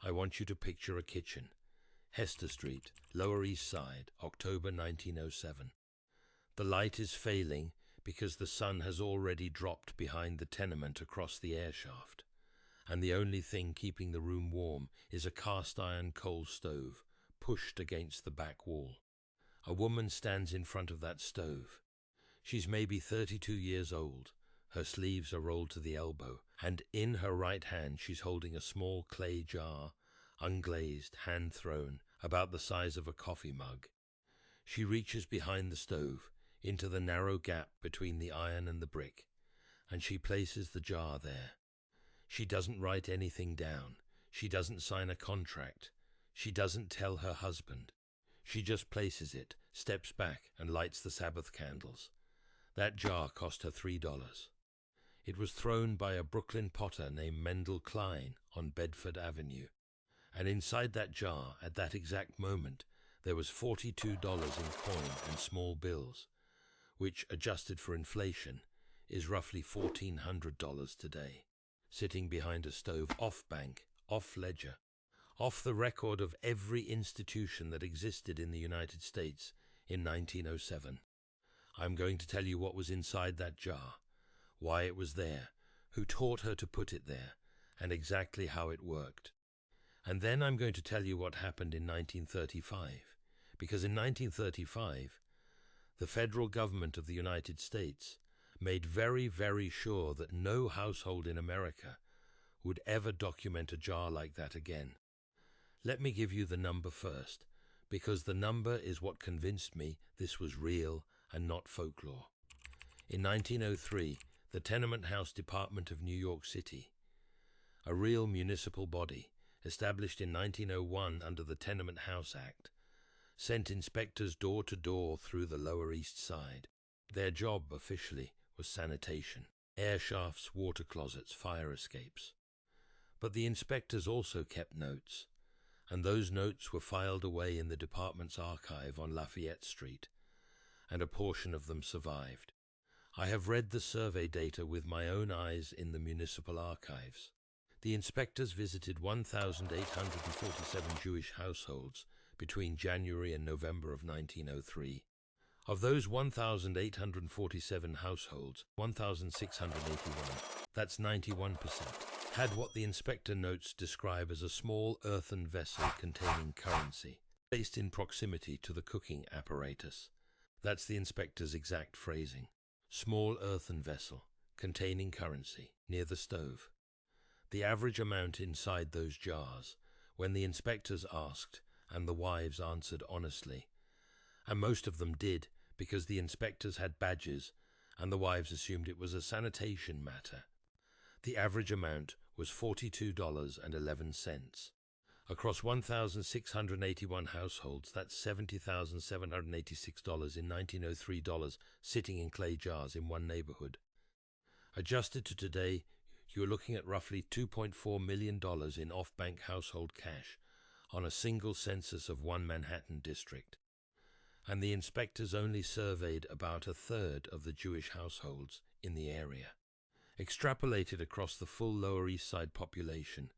I want you to picture a kitchen. Hester Street, Lower East Side, October 1907. The light is failing because the sun has already dropped behind the tenement across the air shaft, and the only thing keeping the room warm is a cast-iron coal stove pushed against the back wall. A woman stands in front of that stove. She's maybe 32 years old. Her sleeves are rolled to the elbow, and in her right hand she's holding a small clay jar, unglazed, hand-thrown, about the size of a coffee mug. She reaches behind the stove, into the narrow gap between the iron and the brick, and she places the jar there. She doesn't write anything down. She doesn't sign a contract. She doesn't tell her husband. She just places it, steps back, and lights the Sabbath candles. That jar cost her $3. It was thrown by a Brooklyn potter named Mendel Klein on Bedford Avenue. And inside that jar, at that exact moment, there was $42 in coin and small bills, which, adjusted for inflation, is roughly $1,400 today, sitting behind a stove off-bank, off-ledger, off the record of every institution that existed in the United States in 1907. I'm going to tell you what was inside that jar, why it was there, who taught her to put it there, and exactly how it worked. And then I'm going to tell you what happened in 1935, because in 1935, the federal government of the United States made very, very sure that no household in America would ever document a jar like that again. Let me give you the number first, because the number is what convinced me this was real and not folklore. In 1903, the Tenement House Department of New York City, a real municipal body established in 1901 under the Tenement House Act, sent inspectors door to door through the Lower East Side. Their job, officially, was sanitation, air shafts, water closets, fire escapes. But the inspectors also kept notes, and those notes were filed away in the department's archive on Lafayette Street, and a portion of them survived. I have read the survey data with my own eyes in the municipal archives. The inspectors visited 1,847 Jewish households between January and November of 1903. Of those 1,847 households, 1,681, that's 91%, had what the inspector notes describe as a small earthen vessel containing currency, placed in proximity to the cooking apparatus. That's the inspector's exact phrasing. Small earthen vessel containing currency near the stove. The average amount inside those jars, when the inspectors asked, and the wives answered honestly, and most of them did because the inspectors had badges and the wives assumed it was a sanitation matter. The average amount was $42.11. Across 1,681 households, that's $70,786 in 1903 sitting in clay jars in one neighborhood. Adjusted to today, you're looking at roughly $2.4 million in off-bank household cash on a single census of one Manhattan district. And the inspectors only surveyed about a third of the Jewish households in the area. Extrapolated across the full Lower East Side population,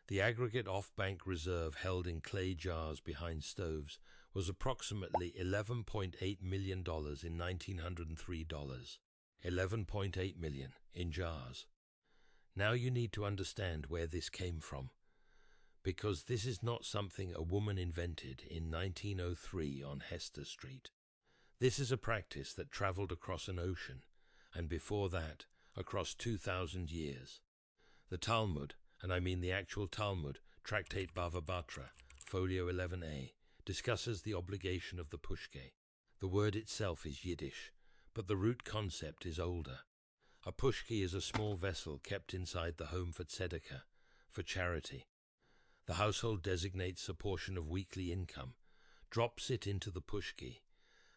the aggregate off-bank reserve held in clay jars behind stoves was approximately $11.8 million in 1903 dollars. $11.8 million in jars. Now you need to understand where this came from, because this is not something a woman invented in 1903 on Hester Street. This is a practice that traveled across an ocean, and before that, across 2,000 years. The Talmud, and I mean the actual Talmud, Tractate Bava Batra, folio 11a, discusses the obligation of the pushke. The word itself is Yiddish, but the root concept is older. A pushki is a small vessel kept inside the home for tzedakah, for charity. The household designates a portion of weekly income, drops it into the pushki,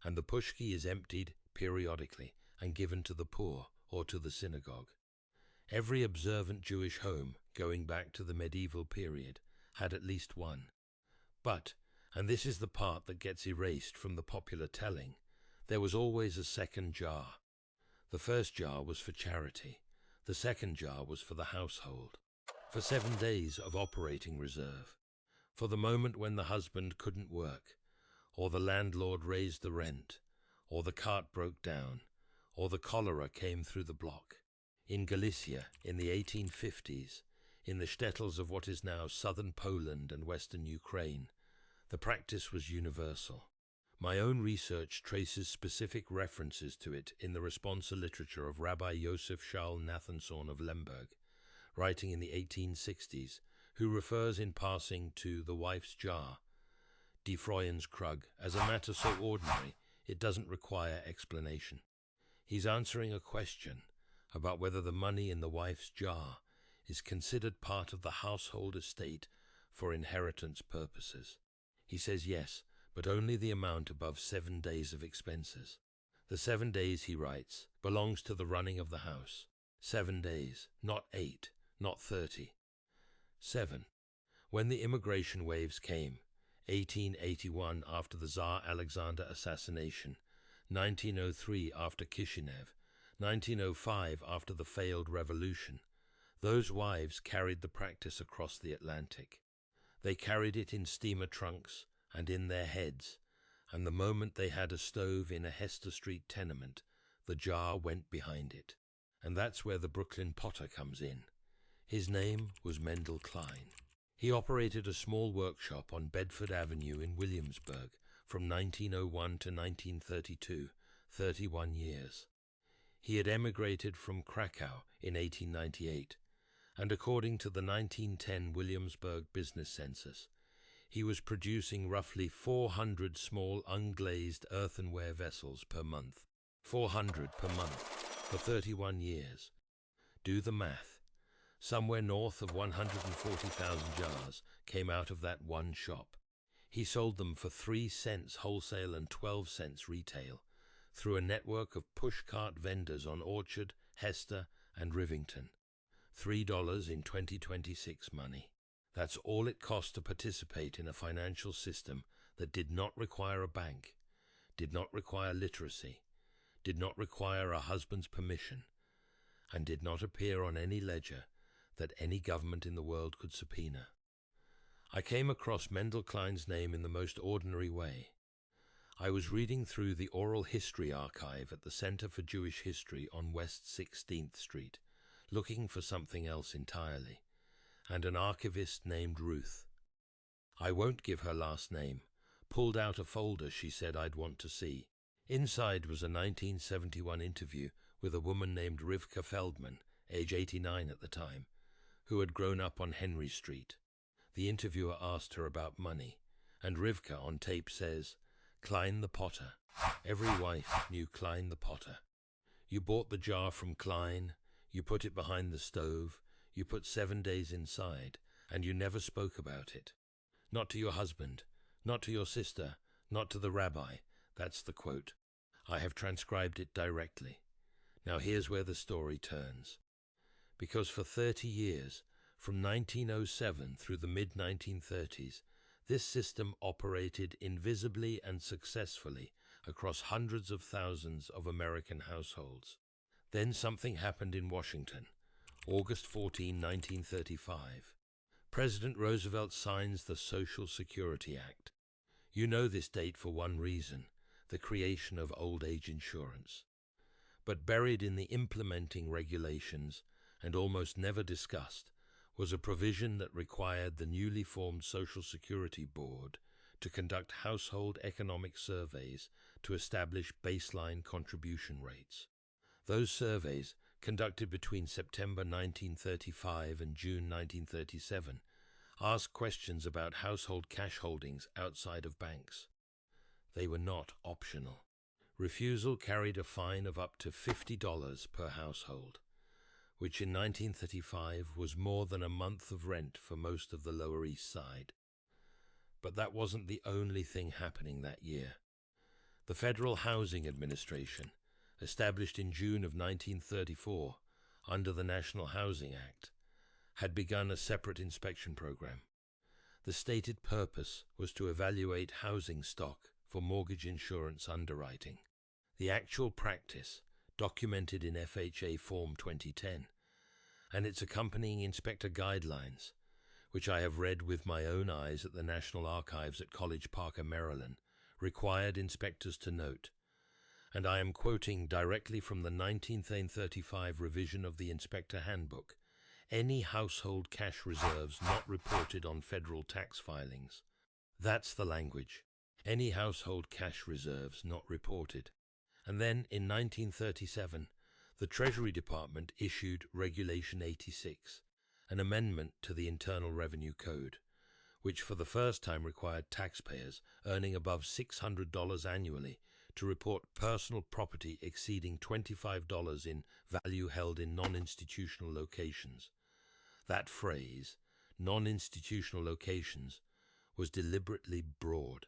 and the pushki is emptied periodically and given to the poor or to the synagogue. Every observant Jewish home, going back to the medieval period, had at least one. But, and this is the part that gets erased from the popular telling, there was always a second jar. The first jar was for charity. The second jar was for the household. for 7 days of operating reserve, for the moment when the husband couldn't work, or the landlord raised the rent, or the cart broke down, or the cholera came through the block. In Galicia, in the 1850s, in the shtetls of what is now southern Poland and western Ukraine, the practice was universal. My own research traces specific references to it in the responsa literature of Rabbi Yosef Shaul Nathanson of Lemberg, writing in the 1860s, who refers in passing to the wife's jar, Die Freuens Krug, as a matter so ordinary it doesn't require explanation. He's answering a question about whether the money in the wife's jar is considered part of the household estate for inheritance purposes. He says yes, but only the amount above 7 days of expenses. The 7 days, he writes, belongs to the running of the house. 7 days, not 8, not 30. 7. When the immigration waves came, 1881 after the Tsar Alexander assassination, 1903 after Kishinev, 1905 after the failed revolution, those wives carried the practice across the Atlantic. They carried it in steamer trunks and in their heads, and the moment they had a stove in a Hester Street tenement, the jar went behind it. And that's where the Brooklyn potter comes in. His name was Mendel Klein. He operated a small workshop on Bedford Avenue in Williamsburg from 1901 to 1932, 31 years. He had emigrated from Krakow in 1898, and according to the 1910 Williamsburg business census, he was producing roughly 400 small unglazed earthenware vessels per month. 400 per month for 31 years. Do the math. Somewhere north of 140,000 jars came out of that one shop. He sold them for 3 cents wholesale and 12 cents retail through a network of pushcart vendors on Orchard, Hester, and Rivington. $3 in 2026 money. That's all it cost to participate in a financial system that did not require a bank, did not require literacy, did not require a husband's permission, and did not appear on any ledger that any government in the world could subpoena. I came across Mendel Klein's name in the most ordinary way. I was reading through the Oral History Archive at the Center for Jewish History on West 16th Street, looking for something else entirely, and an archivist named Ruth. I won't give her last name, pulled out a folder she said I'd want to see. Inside was a 1971 interview with a woman named Rivka Feldman, age 89 at the time, who had grown up on Henry Street. The interviewer asked her about money, and Rivka on tape says, "Klein the potter. Every wife knew Klein the potter. You bought the jar from Klein, you put it behind the stove, you put 7 days inside, and you never spoke about it. Not to your husband, not to your sister, not to the rabbi." That's the quote. I have transcribed it directly. Now here's where the story turns. Because for 30 years, from 1907 through the mid-1930s, this system operated invisibly and successfully across hundreds of thousands of American households. Then something happened in Washington, August 14, 1935. President Roosevelt signs the Social Security Act. You know this date for one reason, the creation of old age insurance. But buried in the implementing regulations, and almost never discussed, was a provision that required the newly formed Social Security Board to conduct household economic surveys to establish baseline contribution rates. Those surveys, conducted between September 1935 and June 1937, asked questions about household cash holdings outside of banks. They were not optional. Refusal carried a fine of up to $50 per household, which in 1935 was more than a month of rent for most of the Lower East Side. But that wasn't the only thing happening that year. The Federal Housing Administration, established in June of 1934 under the National Housing Act, had begun a separate inspection program. The stated purpose was to evaluate housing stock for mortgage insurance underwriting. The actual practice, documented in FHA Form 2010, and its accompanying inspector guidelines, which I have read with my own eyes at the National Archives at College Park, Maryland, required inspectors to note, and I am quoting directly from the 1935 revision of the Inspector Handbook, any household cash reserves not reported on federal tax filings. That's the language. Any household cash reserves not reported. And then, in 1937, the Treasury Department issued Regulation 86, an amendment to the Internal Revenue Code, which for the first time required taxpayers earning above $600 annually to report personal property exceeding $25 in value held in non-institutional locations. That phrase, non-institutional locations, was deliberately broad.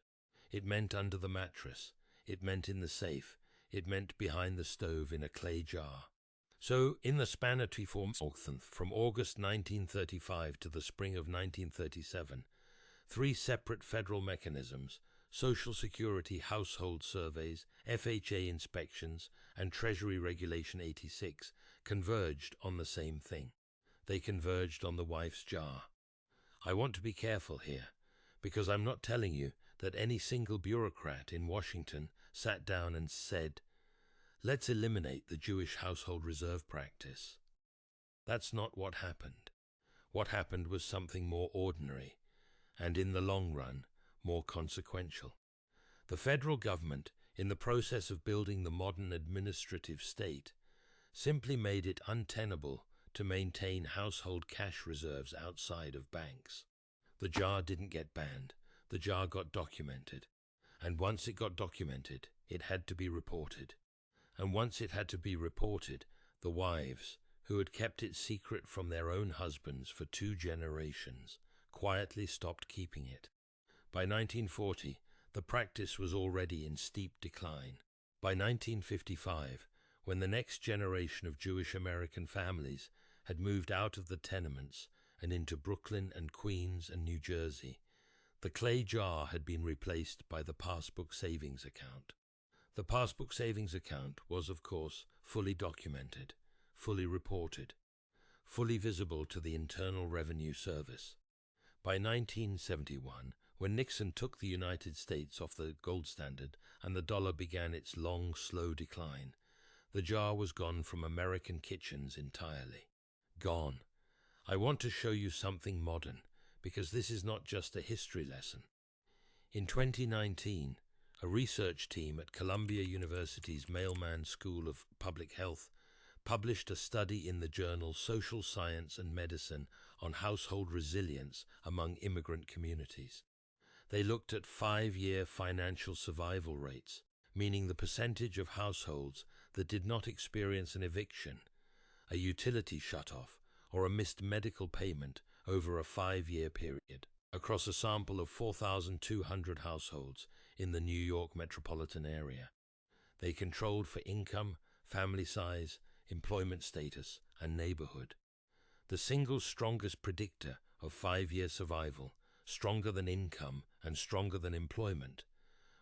It meant under the mattress, it meant in the safe, it meant behind the stove in a clay jar. So, in the span of from August 1935 to the spring of 1937, 3 separate federal mechanisms, Social Security household surveys, FHA inspections, and Treasury Regulation 86, converged on the same thing. They converged on the wife's jar. I want to be careful here, because I'm not telling you that any single bureaucrat in Washington sat down and said, "Let's eliminate the Jewish household reserve practice." That's not what happened. What happened was something more ordinary, and in the long run, more consequential. The federal government, in the process of building the modern administrative state, simply made it untenable to maintain household cash reserves outside of banks. The jar didn't get banned. The jar got documented. And once it got documented, it had to be reported. And once it had to be reported, the wives, who had kept it secret from their own husbands for 2 generations, quietly stopped keeping it. By 1940, the practice was already in steep decline. By 1955, when the next generation of Jewish American families had moved out of the tenements and into Brooklyn and Queens and New Jersey, the clay jar had been replaced by the passbook savings account. The passbook savings account was, of course, fully documented, fully reported, fully visible to the Internal Revenue Service. By 1971, when Nixon took the United States off the gold standard and the dollar began its long, slow decline, the jar was gone from American kitchens entirely. Gone. I want to show you something modern, because this is not just a history lesson. In 2019, a research team at Columbia University's Mailman School of Public Health published a study in the journal Social Science and Medicine on household resilience among immigrant communities. They looked at 5-year financial survival rates, meaning the percentage of households that did not experience an eviction, a utility shutoff, or a missed medical payment over a 5-year period, across a sample of 4,200 households in the New York metropolitan area. They controlled for income, family size, employment status, and neighborhood. The single strongest predictor of 5-year survival, stronger than income and stronger than employment,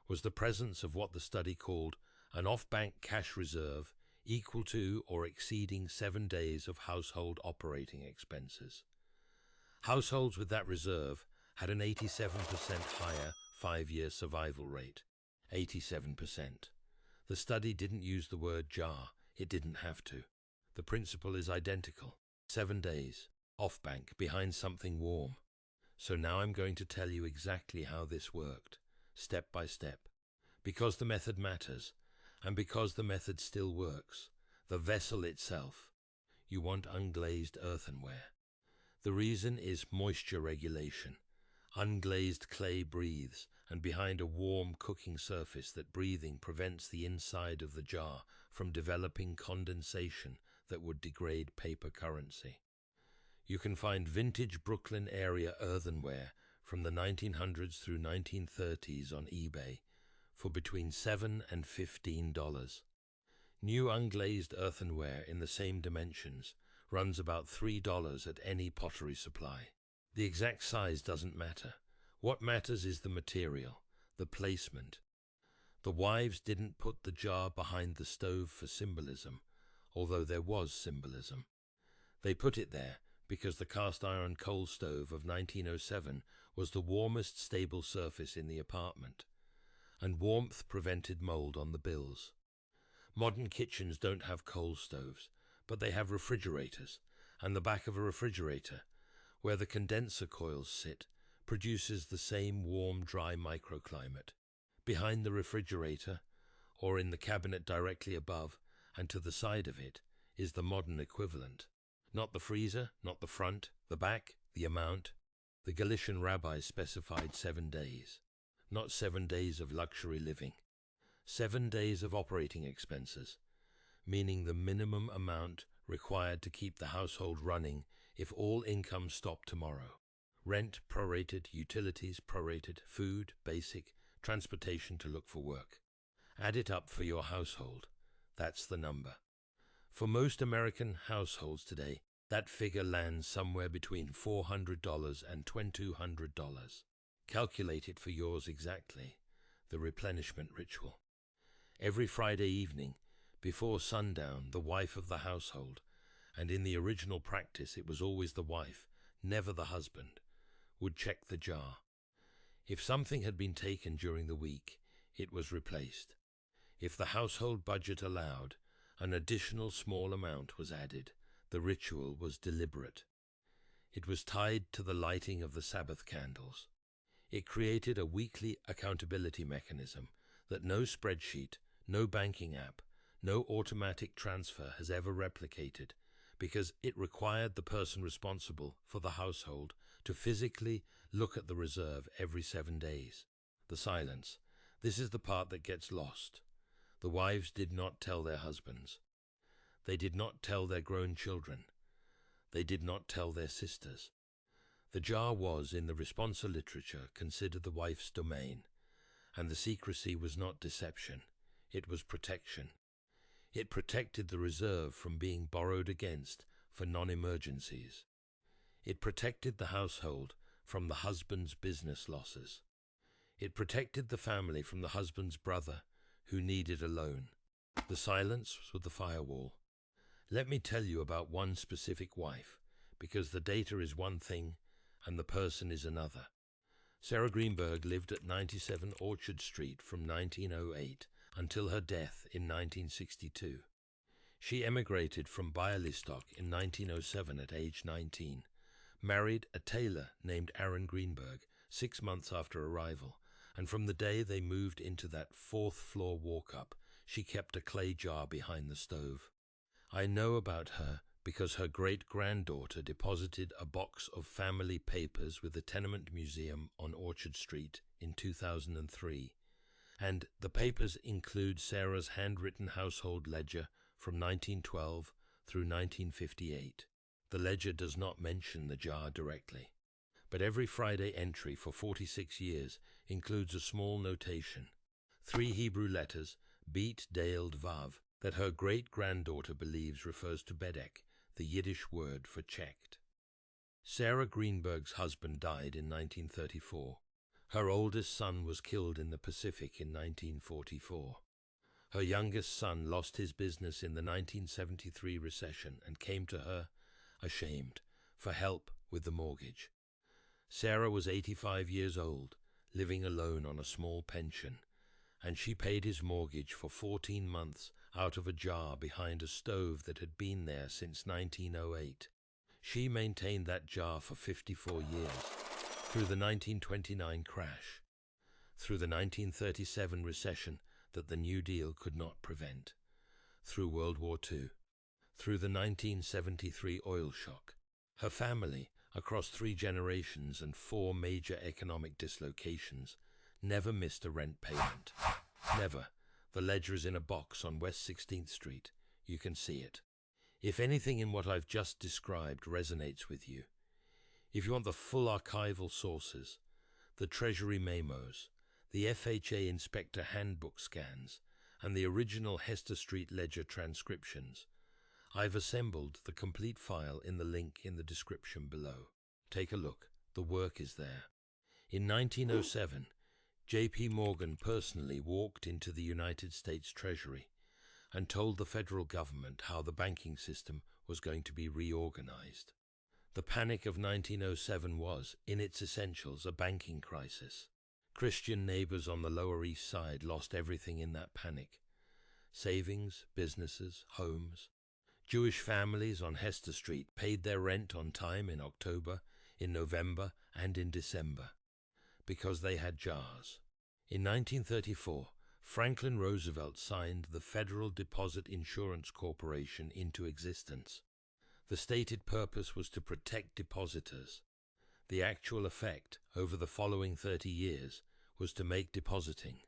was the presence of what the study called an off-bank cash reserve equal to or exceeding 7 days of household operating expenses. Households with that reserve had an 87% higher 5-year survival rate. 87%. The study didn't use the word jar. It didn't have to. The principle is identical. 7 days, off-bank, behind something warm. So now I'm going to tell you exactly how this worked, step by step. Because the method matters, and because the method still works, the vessel itself, you want unglazed earthenware. The reason is moisture regulation. Unglazed clay breathes, and behind a warm cooking surface that breathing prevents the inside of the jar from developing condensation that would degrade paper currency. You can find vintage Brooklyn area earthenware from the 1900s through 1930s on eBay for between $7 and $15. New unglazed earthenware in the same dimensions runs about $3 at any pottery supply. The exact size doesn't matter. What matters is the material, the placement. The wives didn't put the jar behind the stove for symbolism, although there was symbolism. They put it there because the cast-iron coal stove of 1907 was the warmest stable surface in the apartment, and warmth prevented mold on the bills. Modern kitchens don't have coal stoves, but they have refrigerators, and the back of a refrigerator, where the condenser coils sit, produces the same warm, dry microclimate. Behind the refrigerator, or in the cabinet directly above and to the side of it, is the modern equivalent. Not the freezer, not the front, the back, the amount. The Galician rabbis specified 7 days. Not 7 days of luxury living. 7 days of operating expenses, meaning the minimum amount required to keep the household running if all income stopped tomorrow. Rent prorated, utilities prorated, food, basic, transportation to look for work. Add it up for your household. That's the number. For most American households today, that figure lands somewhere between $400 and $2,200. Calculate it for yours exactly. The replenishment ritual. Every Friday evening, before sundown, the wife of the household, and in the original practice it was always the wife, never the husband, would check the jar. If something had been taken during the week, it was replaced. If the household budget allowed, an additional small amount was added. The ritual was deliberate. It was tied to the lighting of the Sabbath candles. It created a weekly accountability mechanism that no spreadsheet, no banking app, no automatic transfer has ever replicated, because it required the person responsible for the household to physically look at the reserve every 7 days. The silence. This is the part that gets lost. The wives did not tell their husbands. They did not tell their grown children. They did not tell their sisters. The jar was, in the responsa literature, considered the wife's domain, and the secrecy was not deception, it was protection. It protected the reserve from being borrowed against for non-emergencies. It protected the household from the husband's business losses. It protected the family from the husband's brother who needed a loan. The silence was the firewall. Let me tell you about one specific wife, because the data is one thing and the person is another. Sarah Greenberg lived at 97 Orchard Street from 1908 until her death in 1962. She emigrated from Bialystok in 1907 at age 19, married a tailor named Aaron Greenberg 6 months after arrival, and from the day they moved into that 4th floor walk-up, she kept a clay jar behind the stove. I know about her because her great-granddaughter deposited a box of family papers with the Tenement Museum on Orchard Street in 2003, and the papers include Sarah's handwritten household ledger from 1912 through 1958. The ledger does not mention the jar directly, but every Friday entry for 46 years includes a small notation, 3 Hebrew letters, Beet Daled Vav, that her great-granddaughter believes refers to Bedek, the Yiddish word for checked. Sarah Greenberg's husband died in 1934. Her oldest son was killed in the Pacific in 1944. Her youngest son lost his business in the 1973 recession and came to her, ashamed, for help with the mortgage. Sarah was 85 years old, living alone on a small pension, and she paid his mortgage for 14 months out of a jar behind a stove that had been there since 1908. She maintained that jar for 54 years, through the 1929 crash, through the 1937 recession that the New Deal could not prevent, through World War II, through the 1973 oil shock. Her family, across 3 generations and 4 major economic dislocations, never missed a rent payment. Never. The ledger is in a box on West 16th Street. You can see it. If anything in what I've just described resonates with you, if you want the full archival sources, the Treasury memos, the FHA Inspector Handbook scans, and the original Hester Street Ledger transcriptions, I've assembled the complete file in the link in the description below. Take a look. The work is there. In 1907, J.P. Morgan personally walked into the United States Treasury and told the federal government how the banking system was going to be reorganized. The panic of 1907 was, in its essentials, a banking crisis. Christian neighbors on the Lower East Side lost everything in that panic: savings, businesses, homes. Jewish families on Hester Street paid their rent on time in October, in November, and in December, because they had jars. In 1934, Franklin Roosevelt signed the Federal Deposit Insurance Corporation into existence. The stated purpose was to protect depositors. The actual effect, over the following 30 years, was to make depositing,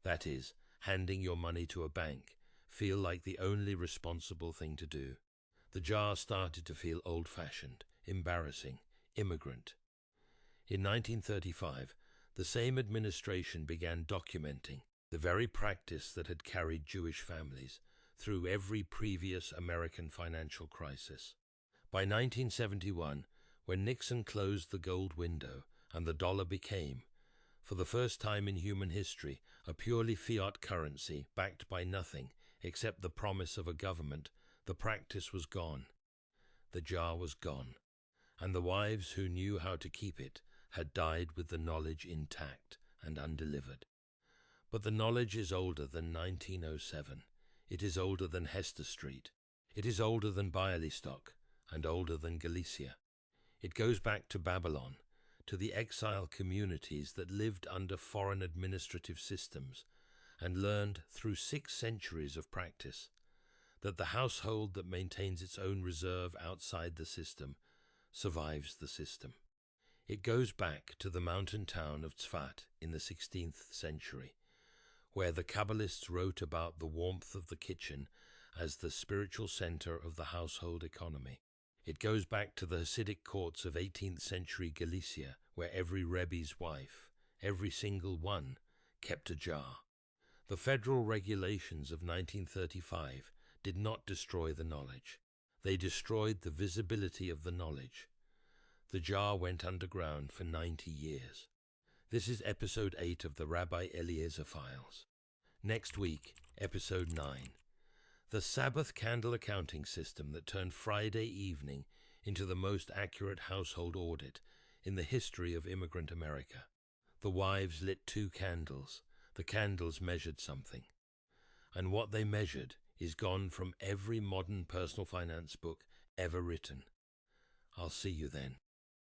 that is, handing your money to a bank, feel like the only responsible thing to do. The jar started to feel old-fashioned, embarrassing, immigrant. In 1935, the same administration began documenting the very practice that had carried Jewish families through every previous American financial crisis. By 1971, when Nixon closed the gold window and the dollar became, for the first time in human history, a purely fiat currency backed by nothing except the promise of a government, the practice was gone. The jar was gone, and the wives who knew how to keep it had died with the knowledge intact and undelivered. But the knowledge is older than 1907. It is older than Hester Street. It is older than Bialystok and older than Galicia. It goes back to Babylon, to the exile communities that lived under foreign administrative systems and learned through 6 centuries of practice that the household that maintains its own reserve outside the system survives the system. It goes back to the mountain town of Tzfat in the 16th century, where the Kabbalists wrote about the warmth of the kitchen as the spiritual center of the household economy. It goes back to the Hasidic courts of 18th century Galicia, where every Rebbe's wife, every single one, kept a jar. The federal regulations of 1935 did not destroy the knowledge. They destroyed the visibility of the knowledge. The jar went underground for 90 years. This is episode 8 of the Rabbi Eliezer Files. Next week, episode 9. The Sabbath candle accounting system that turned Friday evening into the most accurate household audit in the history of immigrant America. The wives lit 2 candles. The candles measured something. And what they measured is gone from every modern personal finance book ever written. I'll see you then.